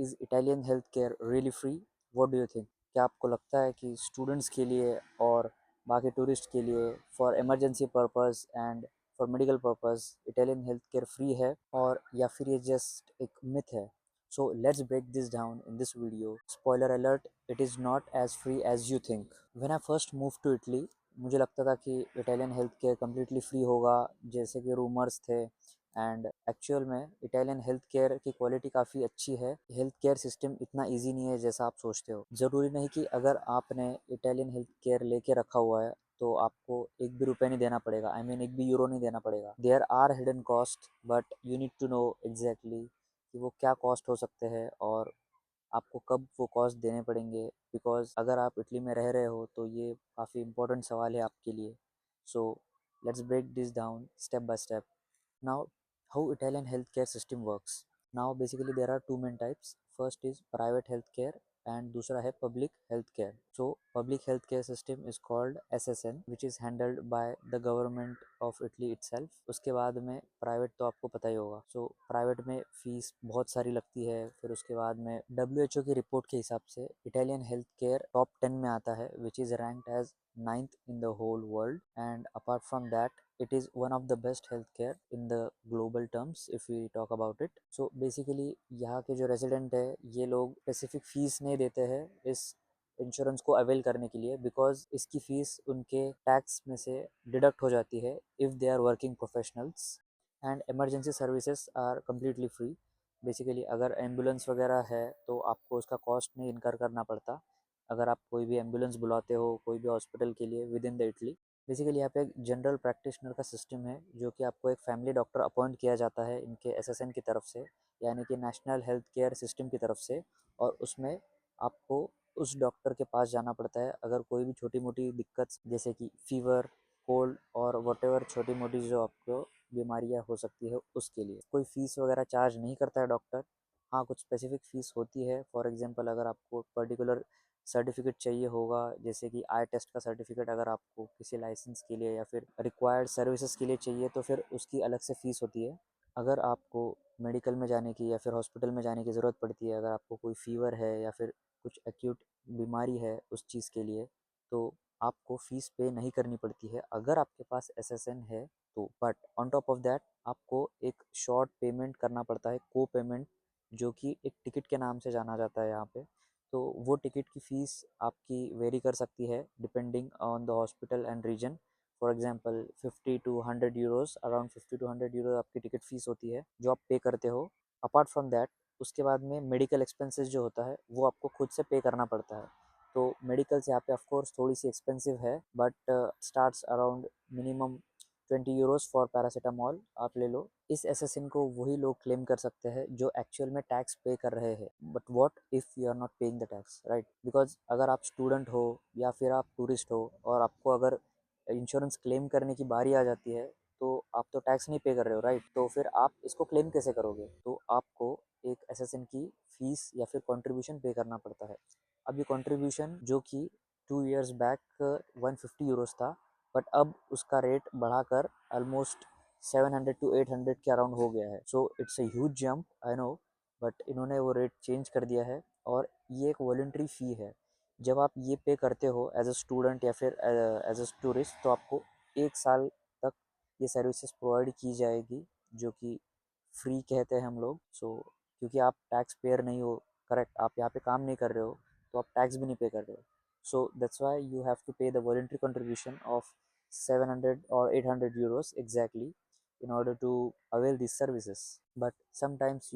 Is Italian health care really free? What do you think? क्या आपको लगता है कि स्टूडेंट्स के लिए और बाकी टूरिस्ट के लिए for emergency purpose and for medical purpose Italian health care free है, और या फिर ये जस्ट एक मिथ है? So let's break this down in this video. Spoiler alert, it is not as free as you think. When I first move to Italy, मुझे लगता था कि Italian health care completely free होगा, जैसे कि rumours थे. And actual में Italian health care की क्वालिटी काफ़ी अच्छी है. हेल्थ केयर सिस्टम इतना इजी नहीं है जैसा आप सोचते हो. ज़रूरी नहीं कि अगर आपने इटालियन हेल्थ केयर लेके रखा हुआ है तो आपको एक भी रुपये नहीं देना पड़ेगा. आई मीन एक भी यूरो नहीं देना पड़ेगा. There are hidden cost, but you need to know exactly कि वो क्या कॉस्ट हो सकते हैं और आपको कब वो कॉस्ट देने पड़ेंगे. बिकॉज अगर आप इटली में रह रहे हो तो ये काफ़ी इंपॉर्टेंट सवाल है आपके लिए. So let's break this down step by step. Now, how Italian healthcare system works? Now, basically there are two main types. First is private healthcare and दूसरा है public healthcare. So, public healthcare system is called SSN, which is handled by the government of Italy itself. उसके बाद में private तो आपको पता ही होगा. So, private में फीस बहुत सारी लगती है. फिर उसके बाद में WHO की रिपोर्ट के हिसाब से Italian healthcare top 10 में आता है, which is ranked as 9th in the whole world. And apart from that, it is one of the best healthcare in the global terms if we talk about it. So basically यहाँ के जो resident है ये लोग specific fees नहीं देते हैं इस इंश्योरेंस को अवेल करने के लिए, बिकॉज इसकी फ़ीस उनके टैक्स में से डिडक्ट हो जाती है if they are working professionals. And emergency services are completely free. Basically अगर एम्बुलेंस वगैरह है तो आपको उसका कॉस्ट नहीं इनकर करना पड़ता. अगर आप कोई भी एम्बुलेंस बुलाते हो कोई भी हॉस्पिटल के लिए with in the Italy. Basically यहाँ पे एक जनरल प्रैक्टिशनर का सिस्टम है जो कि आपको एक फैमिली डॉक्टर अपॉइंट किया जाता है इनके एसएसएन की तरफ से, यानी कि नेशनल हेल्थ केयर सिस्टम की तरफ से. और उसमें आपको उस डॉक्टर के पास जाना पड़ता है अगर कोई भी छोटी मोटी दिक्कत जैसे कि फीवर, कोल्ड और वटेवर छोटी मोटी जो आपको बीमारियाँ हो सकती है उसके लिए. कोई फ़ीस वगैरह चार्ज नहीं करता है डॉक्टर. हाँ, कुछ स्पेसिफिक फ़ीस होती है. फॉर एग्जांपल अगर आपको पर्टिकुलर सर्टिफिकेट चाहिए होगा, जैसे कि आई टेस्ट का सर्टिफिकेट अगर आपको किसी लाइसेंस के लिए या फिर रिक्वायर्ड सर्विसेज के लिए चाहिए तो फिर उसकी अलग से फ़ीस होती है. अगर आपको मेडिकल में जाने की या फिर हॉस्पिटल में जाने की ज़रूरत पड़ती है, अगर आपको कोई फ़ीवर है या फिर कुछ एक्यूट बीमारी है उस चीज़ के लिए, तो आपको फ़ीस पे नहीं करनी पड़ती है अगर आपके पास एसएसएन है तो. But on top of that आपको एक शॉर्ट पेमेंट करना पड़ता है, को पेमेंट, जो कि एक टिकट के नाम से जाना जाता है यहाँ पे. तो वो टिकट की फ़ीस आपकी वेरी कर सकती है depending on the hospital and region. For example 50 to 100 euros, around 50 to 100 euro आपकी टिकट फ़ीस होती है जो आप पे करते हो. अपार्ट फ्रॉम दैट उसके बाद में मेडिकल एक्सपेंसेस जो होता है वो आपको खुद से पे करना पड़ता है. तो मेडिकल्स यहाँ पे ऑफ कोर्स थोड़ी सी एक्सपेंसिव है, but starts around minimum 20 euros for paracetamol आप ले लो. इस एसएसएन को वही लोग क्लेम कर सकते हैं जो एक्चुअल में टैक्स पे कर रहे हैं. But what if you are not paying the tax, right? Because अगर आप स्टूडेंट हो या फिर आप टूरिस्ट हो और आपको अगर इंश्योरेंस क्लेम करने की बारी आ जाती है तो आप तो टैक्स नहीं पे कर रहे हो, राइट? तो फिर आप इसको क्लेम कैसे करोगे? तो आपको एक एसएसएन की फ़ीस या फिर कंट्रीब्यूशन पे करना पड़ता है. अब ये कंट्रीब्यूशन जो कि 2 इयर्स बैक 150 यूरोज़ था, बट अब उसका रेट बढ़ाकर ऑलमोस्ट 700 to 800 के अराउंड हो गया है. So it's a huge jump, I know, but इन्होंने वो रेट चेंज कर दिया है. और ये एक वॉलंटरी फ़ी है. जब आप ये पे करते हो एज अ स्टूडेंट या फिर एज अ टूरिस्ट तो आपको 1 साल तक ये सर्विसेज प्रोवाइड की जाएगी जो कि फ्री कहते हैं हम लोग. सो क्योंकि आप टैक्स पेयर नहीं हो, करेक्ट, आप यहाँ पे काम नहीं कर रहे हो तो आप टैक्स भी नहीं पे कर रहे हो. So that's why you have to pay the voluntary contribution of 700 or 800 euros exactly in order to avail these services. But sometimes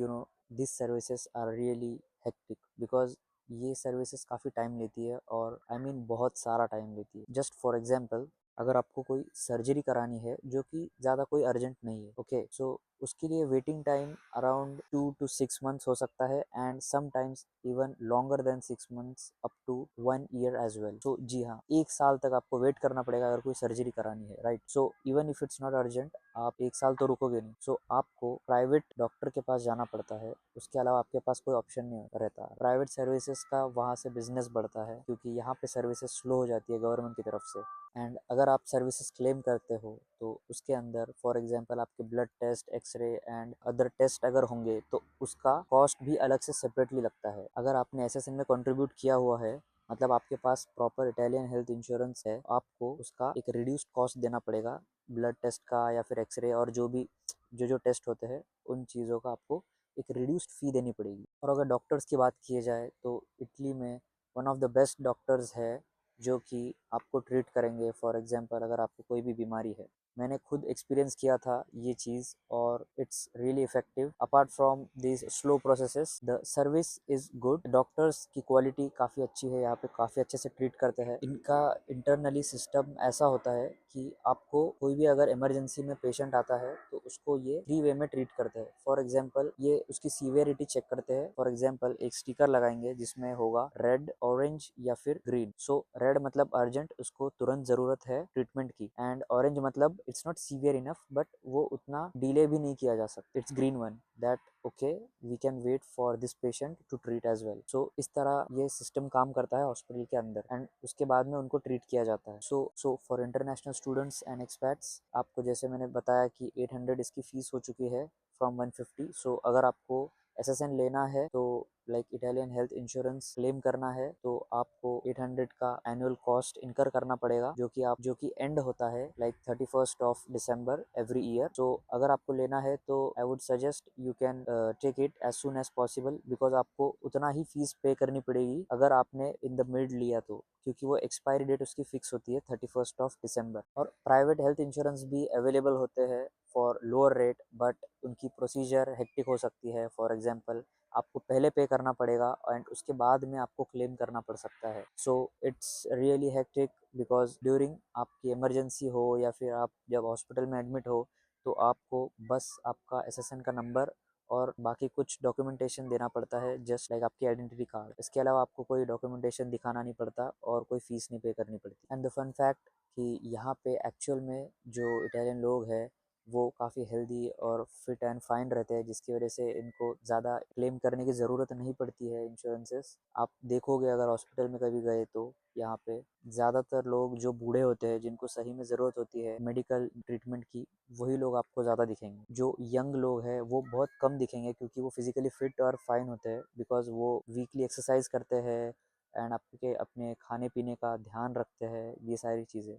these services are really hectic because ये सर्विसेज काफ़ी टाइम लेती है, और आई मीन बहुत सारा time लेती है. Just for example अगर आपको कोई सर्जरी करानी है जो कि ज़्यादा कोई अर्जेंट नहीं है, ओके, सो उसके लिए waiting time around 2 to 6 months हो सकता है, and sometimes even longer than 6 months up to 1 year as well. So जी हाँ, 1 साल तक आपको वेट करना पड़ेगा अगर कोई सर्जरी करानी है, right? So even if it's not urgent आप 1 साल तो रुकोगे नहीं. सो आपको प्राइवेट डॉक्टर के पास जाना पड़ता है. उसके अलावा आपके पास कोई ऑप्शन नहीं रहता. प्राइवेट सर्विसेज का वहाँ से बिजनेस बढ़ता है क्योंकि यहाँ पे सर्विसेज स्लो हो जाती है गवर्नमेंट की तरफ से. एंड अगर आप सर्विसेज क्लेम करते हो तो उसके अंदर फॉर एग्जांपल आपके blood test, x ray and other test अगर होंगे तो उसका कॉस्ट भी अलग से सेपरेटली लगता है। अगर आपने एसएसएन में कंट्रीब्यूट किया हुआ है, मतलब आपके पास प्रॉपर इटालियन हेल्थ इंश्योरेंस है, आपको उसका एक रिड्यूस्ड कॉस्ट देना पड़ेगा ब्लड टेस्ट का या फिर एक्सरे और जो भी जो टेस्ट होते हैं उन चीज़ों का आपको एक रिड्यूस्ड फ़ी देनी पड़ेगी। और अगर डॉक्टर्स की बात की जाए तो इटली में one of the best doctors है जो कि आपको ट्रीट करेंगे। फॉर एग्जांपल अगर आपको कोई भी बीमारी है, मैंने खुद एक्सपीरियंस किया था ये चीज़ और it's really effective. Apart from this slow processes the service is good. Doctors की क्वालिटी काफ़ी अच्छी है, यहाँ पे काफ़ी अच्छे से ट्रीट करते हैं। इनका इंटरनली सिस्टम ऐसा होता है कि आपको कोई भी अगर इमरजेंसी में पेशेंट आता है तो उसको ये 3 वे में ट्रीट करते हैं। फॉर एग्जांपल ये उसकी सीवियरिटी चेक करते हैं। फॉर एग्जांपल एक स्टिकर लगाएंगे जिसमें होगा रेड, ऑरेंज या फिर ग्रीन। सो रेड मतलब अर्जेंट, उसको तुरंत ज़रूरत है ट्रीटमेंट की, एंड ऑरेंज मतलब it's not severe enough but वो उतना डिले भी नहीं किया जा सकता। It's green one that okay we can wait for this patient to treat as well. So इस तरह ये सिस्टम काम करता है हॉस्पिटल के अंदर एंड उसके बाद में उनको ट्रीट किया जाता है। So for international students and experts, आपको जैसे मैंने बताया कि 800 इसकी फ़ीस हो चुकी है फ्रॉम 150। सो अगर आपको एसएसएन लेना है तो like Italian health insurance claim करना है तो आपको 800 का एनुअल कॉस्ट इनकर करना पड़ेगा, जो कि एंड होता है like 31st of December every year. तो अगर आपको लेना है तो I would suggest you can take it as soon as possible, because आपको उतना ही फीस पे करनी पड़ेगी अगर आपने इन द मिड लिया तो, क्योंकि वो एक्सपायरी डेट उसकी फिक्स होती है 31st ऑफ दिसंबर। और प्राइवेट हेल्थ इंश्योरेंस भी अवेलेबल होते हैं फॉर लोअर रेट, बट उनकी प्रोसीजर हेक्टिक हो सकती है। फॉर एग्जांपल आपको पहले पे करना पड़ेगा एंड उसके बाद में आपको क्लेम करना पड़ सकता है। So it's really hectic because during आपकी इमरजेंसी हो या फिर आप जब हॉस्पिटल में एडमिट हो तो आपको बस आपका एसएसएन का नंबर और बाकी कुछ डॉक्यूमेंटेशन देना पड़ता है, जस्ट लाइक आपकी आइडेंटिटी कार्ड। इसके अलावा आपको कोई डॉक्यूमेंटेशन दिखाना नहीं पड़ता और कोई फीस नहीं पे करनी पड़ती। एंड द फन फैक्ट कि यहाँ पे एक्चुअल में जो इटालियन लोग हैं वो काफ़ी हेल्दी और फिट एंड फाइन रहते हैं, जिसकी वजह से इनको ज़्यादा क्लेम करने की ज़रूरत नहीं पड़ती है इंश्योरेंसेस। आप देखोगे अगर हॉस्पिटल में कभी गए तो यहाँ पे ज़्यादातर लोग जो बूढ़े होते हैं जिनको सही में ज़रूरत होती है मेडिकल ट्रीटमेंट की, वही लोग आपको ज़्यादा दिखेंगे। जो यंग लोग हैं वो बहुत कम दिखेंगे क्योंकि वो फिजिकली फिट और फाइन होते हैं, बिकॉज वो वीकली एक्सरसाइज करते हैं एंड आपके अपने खाने पीने का ध्यान रखते हैं, ये सारी चीज़ें।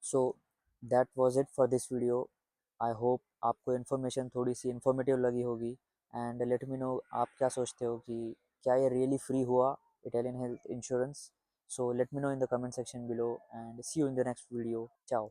So that was it for this video. I hope आपको इन्फॉर्मेशन थोड़ी सी इन्फॉर्मेटिव लगी होगी एंड लेट मी नो आप क्या सोचते हो कि क्या ये रियली फ्री हुआ Italian health insurance. So let me know in the comment section below and see you in the next video. चाओ।